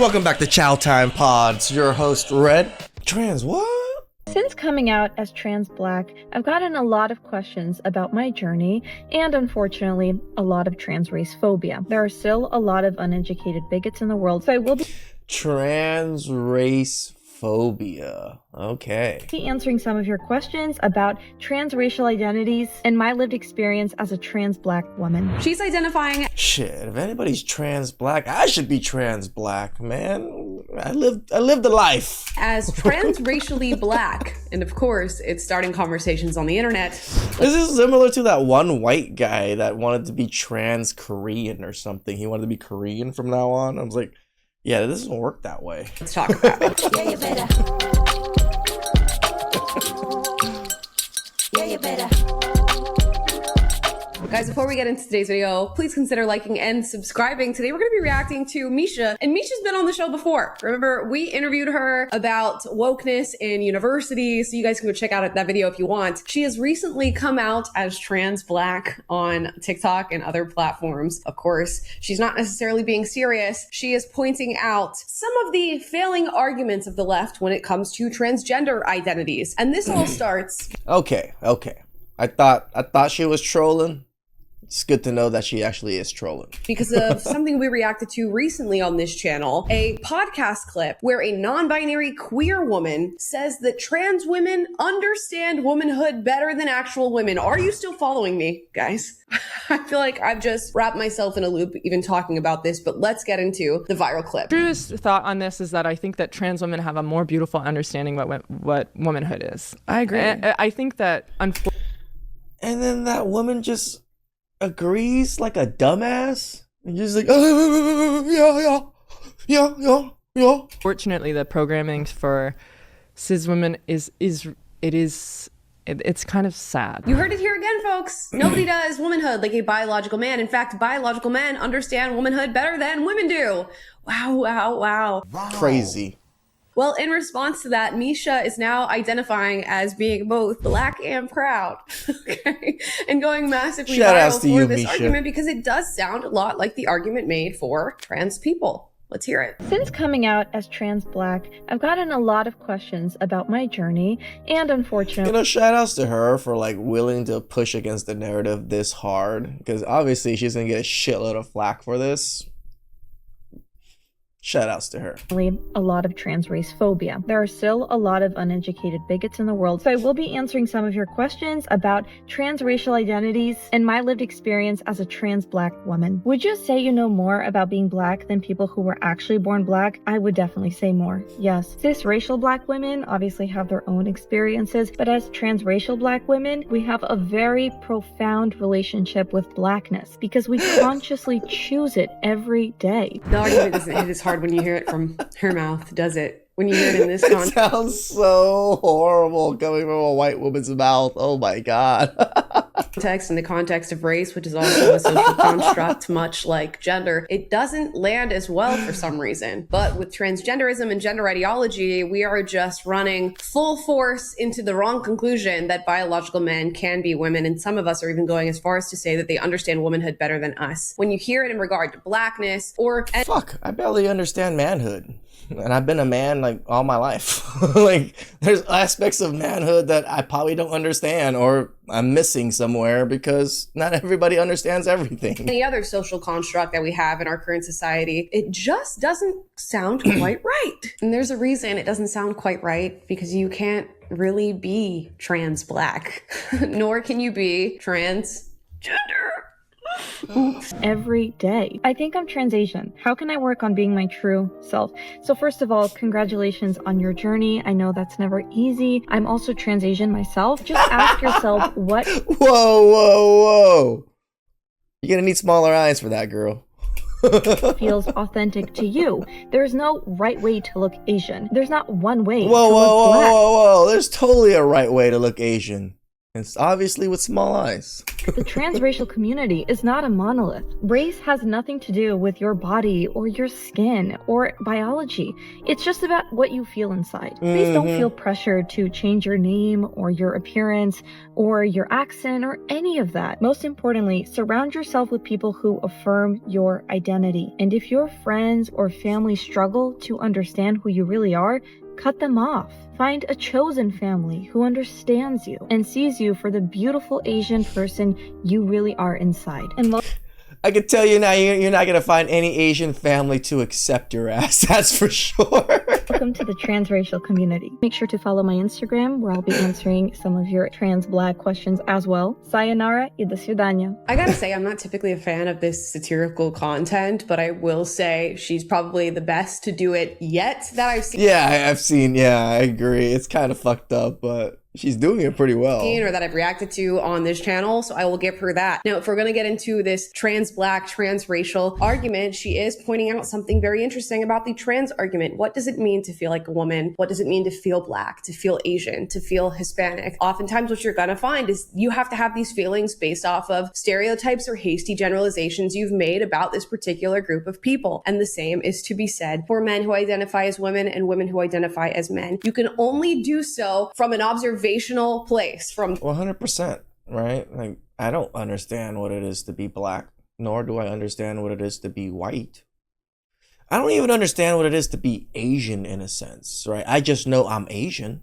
Welcome back to Chow Time Pods. Your host, Red. Trans what? Since coming out as trans black, I've gotten a lot of questions about my journey and, unfortunately, a lot of trans race phobia. There are still a lot of uneducated bigots in the world, so I will be Trans race phobia. Okay. answering some of your questions about transracial identities and my lived experience as a trans black woman. She's identifying. Shit, if anybody's trans black, I should be trans black, man. I lived a life. As transracially black. And of course, it's starting conversations on the internet. This is similar to that one white guy that wanted to be trans Korean or something. He wanted to be Korean from now on. I was like, yeah, this doesn't work that way. Let's talk about it. Yeah, you better. Yeah, you better. Guys, before we get into today's video, please consider liking and subscribing. Today, we're going to be reacting to Misha. And Misha's been on the show before. Remember, we interviewed her about wokeness in university. So you guys can go check out that video if you want. She has recently come out as trans black on TikTok and other platforms. Of course, she's not necessarily being serious. She is pointing out some of the failing arguments of the left when it comes to transgender identities. And this all starts. Okay. I thought she was trolling. It's good to know that she actually is trolling. Because of something we reacted to recently on this channel, a podcast clip where a non-binary queer woman says that trans women understand womanhood better than actual women. Are you still following me, guys? I feel like I've just wrapped myself in a loop even talking about this, but let's get into the viral clip. Truest thought on this is that I think that trans women have a more beautiful understanding what womanhood is. I agree. I think that And then that woman just agrees like a dumbass and just like yeah. Fortunately, the programming for cis women it's kind of sad. You heard it here again, folks. Nobody does womanhood like a biological man. In fact, biological men understand womanhood better than women do. Wow. Crazy. Well, in response to that, Misha is now identifying as being both black and proud, okay? And going massively Shout outs viral to for you, this Misha. argument because it does sound a lot like the argument made for trans people. Let's hear it. Since coming out as trans black, I've gotten a lot of questions about my journey and, unfortunately, Shout outs to her for like willing to push against the narrative this hard, because obviously she's gonna get a shitload of flack for this. Shout outs to her. a lot of trans race phobia. There are still a lot of uneducated bigots in the world, so I will be answering some of your questions about transracial identities and my lived experience as a trans black woman. Would you say you know more about being black than people who were actually born black? I would definitely say more, yes. Cisracial black women obviously have their own experiences, but as transracial black women, we have a very profound relationship with blackness because we consciously choose it every day. The argument doesn't hit as hard when you hear it from her mouth, does it? When you hear it in this It context. sounds so horrible coming from a white woman's mouth. Oh my god. In the context of race, which is also a social construct, much like gender, it doesn't land as well for some reason. But with transgenderism and gender ideology, we are just running full force into the wrong conclusion that biological men can be women. And some of us are even going as far as to say that they understand womanhood better than us. When you hear it in regard to blackness or... Fuck, I barely understand manhood. And I've been a man like all my life. Like there's aspects of manhood that I probably don't understand or I'm missing somewhere because not everybody understands everything. any other social construct that we have in our current society, it just doesn't sound quite right. And there's a reason it doesn't sound quite right, because you can't really be trans black, nor can you be transgender. Every day. I think I'm trans-Asian. How can I work on being my true self? So first of all, congratulations on your journey. I know that's never easy. I'm also trans-Asian myself. Just ask yourself what Whoa. You're gonna need smaller eyes for that, girl. feels authentic to you. There's no right way to look Asian. There's not one way to Whoa. look black. There's totally a right way to look Asian. It's obviously with small eyes. The transracial community is not a monolith. Race has nothing to do with your body or your skin or biology. It's just about what you feel inside. Please don't feel pressured to change your name or your appearance or your accent or any of that. Most importantly, surround yourself with people who affirm your identity. And if your friends or family struggle to understand who you really are, cut them off. Find a chosen family who understands you and sees you for the beautiful Asian person you really are inside. And I can tell you now, you're not gonna find any Asian family to accept your ass. That's for sure. welcome to the transracial community. Make sure to follow my Instagram, where I'll be answering some of your trans Black questions as well. Sayonara y do свидания. I gotta say, I'm not typically a fan of this satirical content, but I will say she's probably the best to do it yet that I've seen. Yeah, I've seen. Yeah, I agree. It's kind of fucked up, but she's doing it pretty well. Or that I've reacted to on this channel, so I will give her that. Now, if we're gonna get into this trans Black, transracial argument, she is pointing out something very interesting about the trans argument. What does it mean to feel like a woman? What does it mean to feel Black, to feel Asian, to feel Hispanic? Oftentimes what you're gonna find is you have to have these feelings based off of stereotypes or hasty generalizations you've made about this particular group of people. And the same is to be said for men who identify as women and women who identify as men. You can only do so from an observational place, from 100%, right? Like, I don't understand what it is to be Black, nor do I understand what it is to be white. I don't even understand what it is to be Asian in a sense, right? I just know I'm Asian.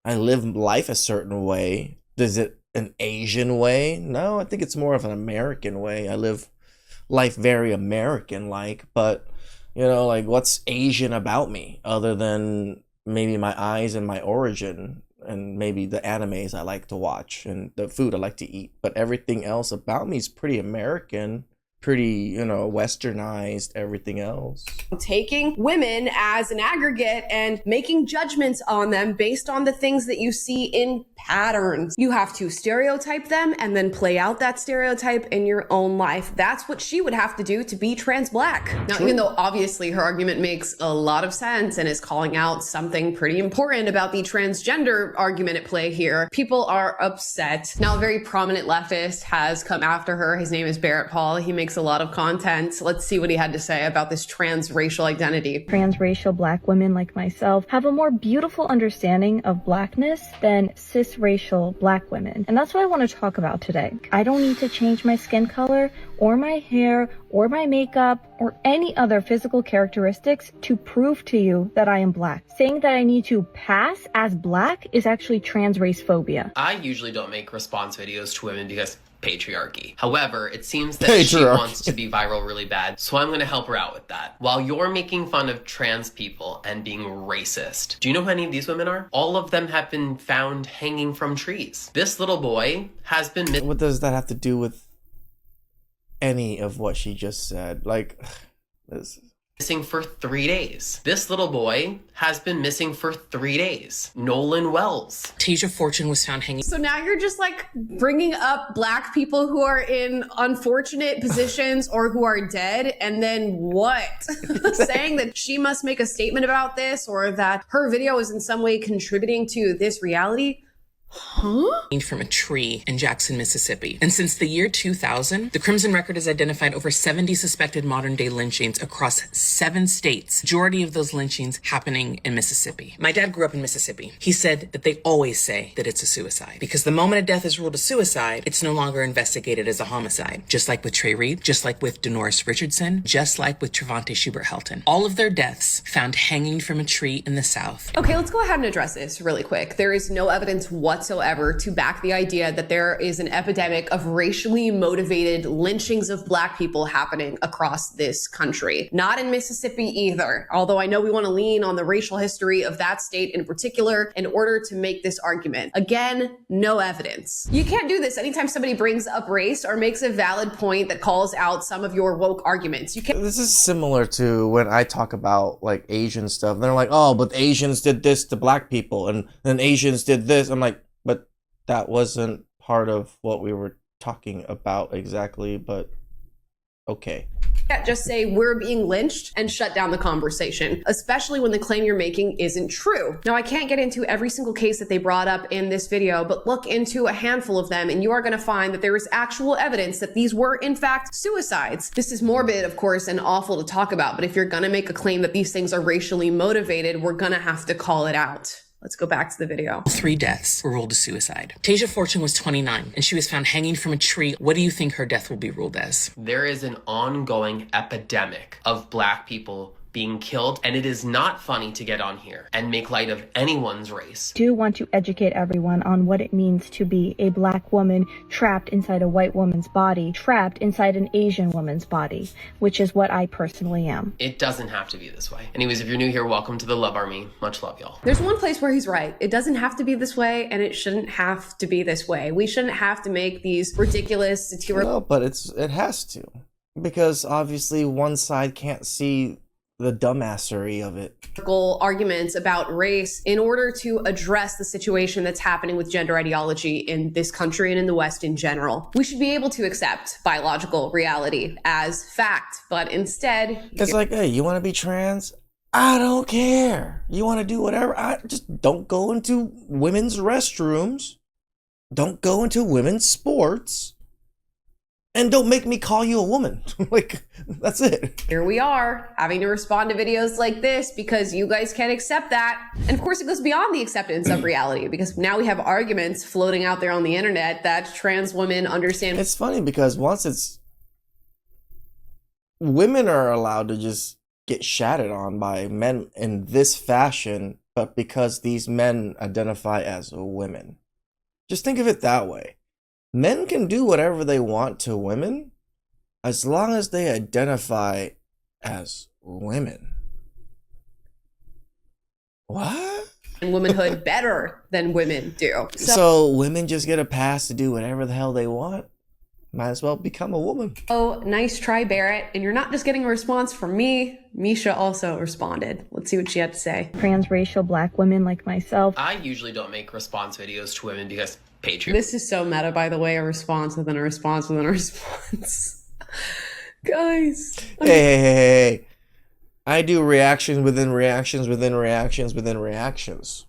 I live life a certain way. Is it an Asian way? No, I think it's more of an American way. I live life very American-like, but, you know, like, what's Asian about me other than maybe my eyes and my origin and maybe the animes I like to watch and the food I like to eat? But everything else about me is pretty American, pretty, you know, westernized, everything else. Taking women as an aggregate and making judgments on them based on the things that you see in patterns. You have to stereotype them and then play out that stereotype in your own life. That's what she would have to do to be trans Black. Now, even though obviously her argument makes a lot of sense and is calling out something pretty important about the transgender argument at play here, people are upset. Now, a very prominent leftist has come after her. His name is Barrett Pall. He makes a lot of content. Let's see what he had to say about this transracial identity. Transracial Black women like myself have a more beautiful understanding of Blackness than cisracial Black women. And that's what I want to talk about today. I don't need to change my skin color or my hair or my makeup or any other physical characteristics to prove to you that I am Black. Saying that I need to pass as Black is actually trans race phobia. I usually don't make response videos to women because patriarchy. However, it seems that she wants to be viral really bad, so I'm going to help her out with that. While you're making fun of trans people and being racist, do you know who any of these women are? All of them have been found hanging from trees. This little boy has been... What does that have to do with any of what she just said? Like, this... missing for 3 days. This little boy has been missing for 3 days. Nolan Wells. Tasia Fortune was found hanging. So now you're just like bringing up Black people who are in unfortunate positions or who are dead, and then what? Saying that she must make a statement about this or that her video is in some way contributing to this reality? From a tree in Jackson, Mississippi. And since the year 2000, the Crimson Record has identified over 70 suspected modern-day lynchings across 7 states. Majority of those lynchings happening in Mississippi. My dad grew up in Mississippi. He said that they always say that it's a suicide because the moment a death is ruled a suicide, it's no longer investigated as a homicide. Just like with Trey Reed, just like with Denoris Richardson, just like with Trevante Schubert-Helton. All of their deaths found hanging from a tree in the South. Okay, let's go ahead and address this really quick. There is no evidence whatsoever to back the idea that there is an epidemic of racially motivated lynchings of Black people happening across this country. Not in Mississippi either, although I know we want to lean on the racial history of that state in particular in order to make this argument. Again, no evidence. You can't do this anytime somebody brings up race or makes a valid point that calls out some of your woke arguments. You can't. This is similar to when I talk about like Asian stuff. They're like, oh, but Asians did this to Black people and then Asians did this. I'm like, but that wasn't part of what we were talking about exactly, but okay. can't just say we're being lynched and shut down the conversation, especially when the claim you're making isn't true. Now, I can't get into every single case that they brought up in this video, but look into a handful of them and you are going to find that there is actual evidence that these were in fact suicides. This is morbid, of course, and awful to talk about, but if you're going to make a claim that these things are racially motivated, we're going to have to call it out. Let's go back to the video. 3 deaths were ruled as suicide. Tasia Fortune was 29 and she was found hanging from a tree. What do you think her death will be ruled as? There is an ongoing epidemic of Black people being killed, and it is not funny to get on here and make light of anyone's race. I do want to educate everyone on what it means to be a Black woman trapped inside a white woman's body, trapped inside an Asian woman's body, which is what I personally am. It doesn't have to be this way. Anyways, if you're new here, welcome to the Love Army. Much love, y'all. There's one place where he's right. It doesn't have to be this way, and it shouldn't have to be this way. We shouldn't have to make these ridiculous satirical. No, but it has to, because obviously one side can't see the dumbassery of it. Arguments about race in order to address the situation that's happening with gender ideology in this country and in the West in general. We should be able to accept biological reality as fact, but instead... It's like, hey, you want to be trans? I don't care. You want to do whatever? I just don't go into women's restrooms. Don't go into women's sports. And don't make me call you a woman. Like, that's it. Here we are, having to respond to videos like this because you guys can't accept that. And of course, it goes beyond the acceptance of reality because now we have arguments floating out there on the internet that trans women understand. It's funny because once it's... women are allowed to just get shattered on by men in this fashion, but because these men identify as women. Just think of it that way. Men can do whatever they want to women as long as they identify as women. What? Womanhood better than women do. So women just get a pass to do whatever the hell they want? Might as well become a woman. Oh, nice try, Barrett. And you're not just getting a response from me. Misha also responded. Let's see what she had to say. Transracial Black women like myself. I usually don't make response videos to women because patriarchy. This is so meta, by the way, a response within a response within a response. Guys. Hey. I do reactions within reactions within reactions within reactions.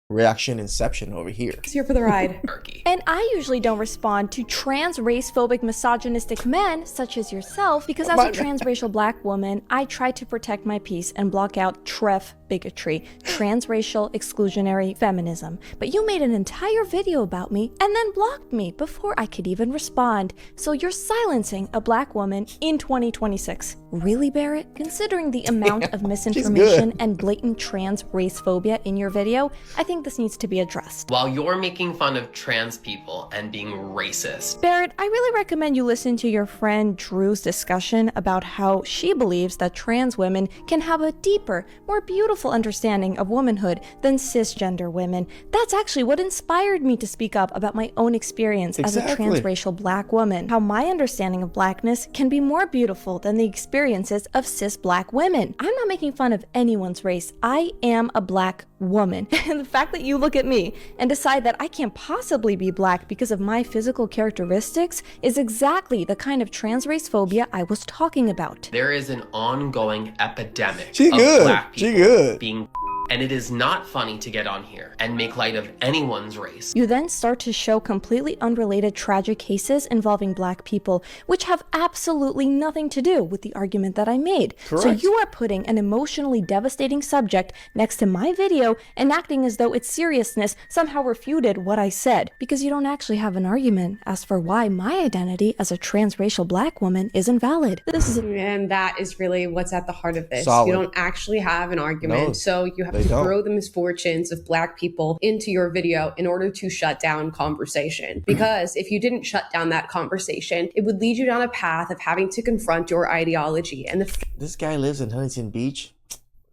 Reaction inception over here. It's here for the ride. And I usually don't respond to trans race-phobic misogynistic men such as yourself because as a transracial Black woman, I try to protect my peace and block out TREF bigotry, transracial exclusionary feminism. But you made an entire video about me and then blocked me before I could even respond. So you're silencing a Black woman in 2026. Really, Barrett? Considering the amount of misinformation and blatant trans race phobia in your video, I think this needs to be addressed. While you're making fun of trans people and being racist. Barrett, I really recommend you listen to your friend Drew's discussion about how she believes that trans women can have a deeper, more beautiful understanding of womanhood than cisgender women. That's actually what inspired me to speak up about my own experience as a transracial Black woman. How my understanding of Blackness can be more beautiful than the experiences of cis Black women. I'm not making fun of anyone's race. I am a Black woman. And the fact that you look at me and decide that I can't possibly be Black because of my physical characteristics is exactly the kind of trans race phobia I was talking about. There is an ongoing epidemic of Black people being, and it is not funny to get on here and make light of anyone's race. You then start to show completely unrelated tragic cases involving Black people, which have absolutely nothing to do with the argument that I made. Correct. So you are putting an emotionally devastating subject next to my video and acting as though its seriousness somehow refuted what I said, because you don't actually have an argument as for why my identity as a transracial Black woman is invalid. And that is really what's at the heart of this. Solid. You don't actually have an argument, so you have to throw the misfortunes of Black people into your video in order to shut down conversation. Because if you didn't shut down that conversation, it would lead you down a path of having to confront your ideology. And this guy lives in Huntington Beach.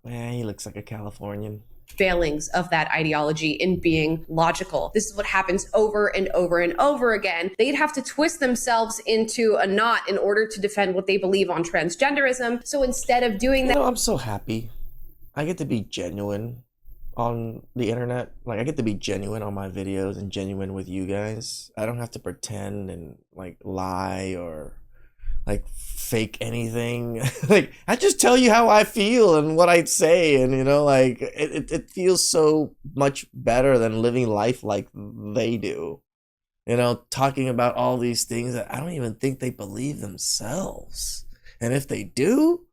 Man, he looks like a Californian. Failings of that ideology in being logical. This is what happens over and over and over again. They'd have to twist themselves into a knot in order to defend what they believe on transgenderism. So instead of doing that, You know, I'm so happy. I get to be genuine on the internet. Like, I get to be genuine on my videos and genuine with you guys. I don't have to pretend and like lie or like fake anything. Like, I just tell you how I feel and what I'd say, and like it feels so much better than living life like they do. Talking about all these things that I don't even think they believe themselves. And if they do,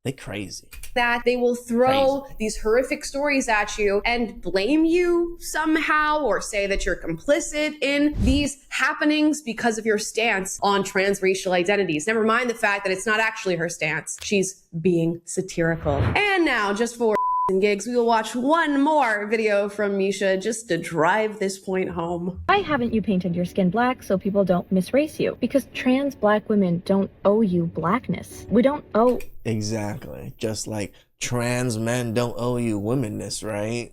they crazy. That they will throw these horrific stories at you and blame you somehow, or say that you're complicit in these happenings because of your stance on transracial identities. Never mind the fact that it's not actually her stance. She's being satirical. And now, just for and gigs, we will watch one more video from Misha just to drive this point home. Why haven't you painted your skin black so people don't misrace you? Because trans black women don't owe you blackness. We don't owe... Exactly. Just like trans men don't owe you womanness, right?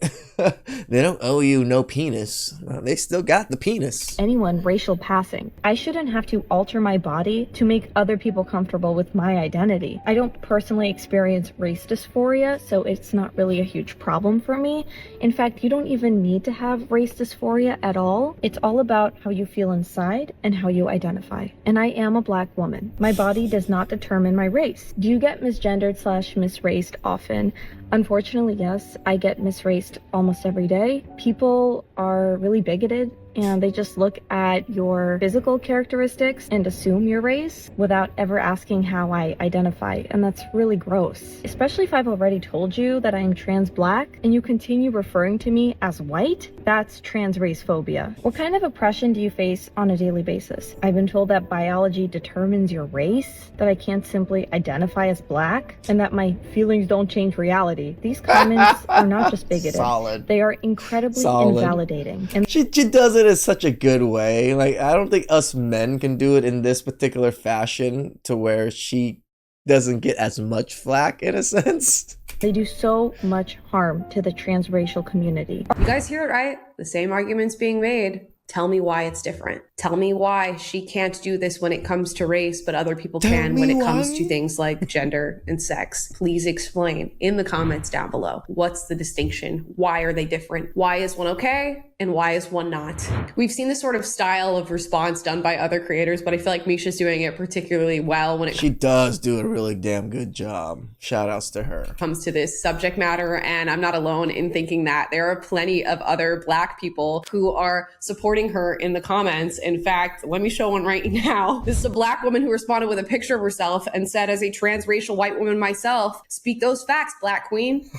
They don't owe you no penis. They still got the penis. anyone racial passing. I shouldn't have to alter my body to make other people comfortable with my identity. I don't personally experience race dysphoria, so it's not really a huge problem for me. In fact, you don't even need to have race dysphoria at all. It's all about how you feel inside and how you identify. And I am a black woman. My body does not determine my race. Do you get misgendered / misraced often? Unfortunately, yes. I get misraced almost every day. People are really bigoted and they just look at your physical characteristics and assume your race without ever asking how I identify, and that's really gross. Especially if I've already told you that I am trans black and you continue referring to me as white, that's trans race phobia. What kind of oppression do you face on a daily basis? I've been told that biology determines your race, that I can't simply identify as black, and that my feelings don't change reality. These comments are not just bigoted. Solid. They are incredibly invalidating. And she does it in such a good way. Like, I don't think us men can do it in this particular fashion to where she doesn't get as much flack, in a sense. they do so much harm to the transracial community. You guys hear it right? The same arguments being made. Tell me why it's different. Tell me why she can't do this when it comes to race, but other people can when it comes to things like gender and sex. Please explain in the comments down below. What's the distinction? Why are they different? Why is one okay and why is one not? We've seen this sort of style of response done by other creators, but I feel like Misha's doing it particularly well when She does do a really damn good job. Shout outs to her. comes to this subject matter, and I'm not alone in thinking that. There are plenty of other Black people who are supporting her in the comments. In fact, let me show one right now. This is a Black woman who responded with a picture of herself and said, as a transracial white woman myself, speak those facts, Black queen.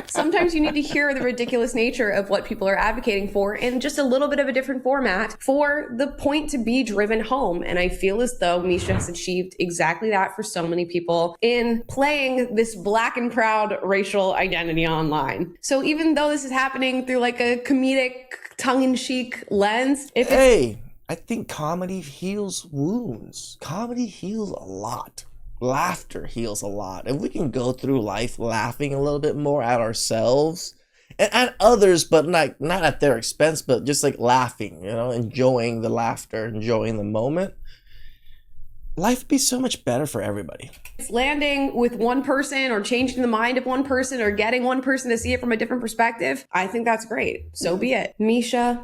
Sometimes you need to hear the ridiculous nature of what people are advocating for in just a little bit of a different format for the point to be driven home. And I feel as though Misha has achieved exactly that for so many people in playing this Black and proud racial identity online. So even though this is happening through like a comedic, tongue-in-cheek lens, I think comedy heals wounds. Comedy heals a lot. Laughter heals a lot. If we can go through life laughing a little bit more at ourselves and at others, but not at their expense, but just like laughing, enjoying the laughter, enjoying the moment, life would be so much better for everybody. It's landing with one person or changing the mind of one person or getting one person to see it from a different perspective. I think that's great. So be it. Misha,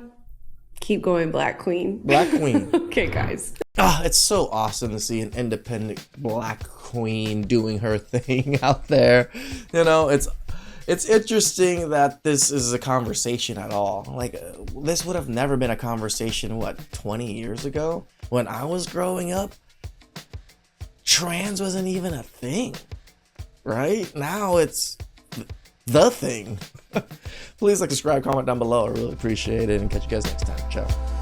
keep going, Black queen. Black queen. Okay, guys. It's so awesome to see an independent Black queen doing her thing out there. It's interesting that this is a conversation at all. Like, this would have never been a conversation, 20 years ago? When I was growing up, trans wasn't even a thing, right? Now it's the thing. Please subscribe, comment down below. I really appreciate it, and catch you guys next time. Ciao.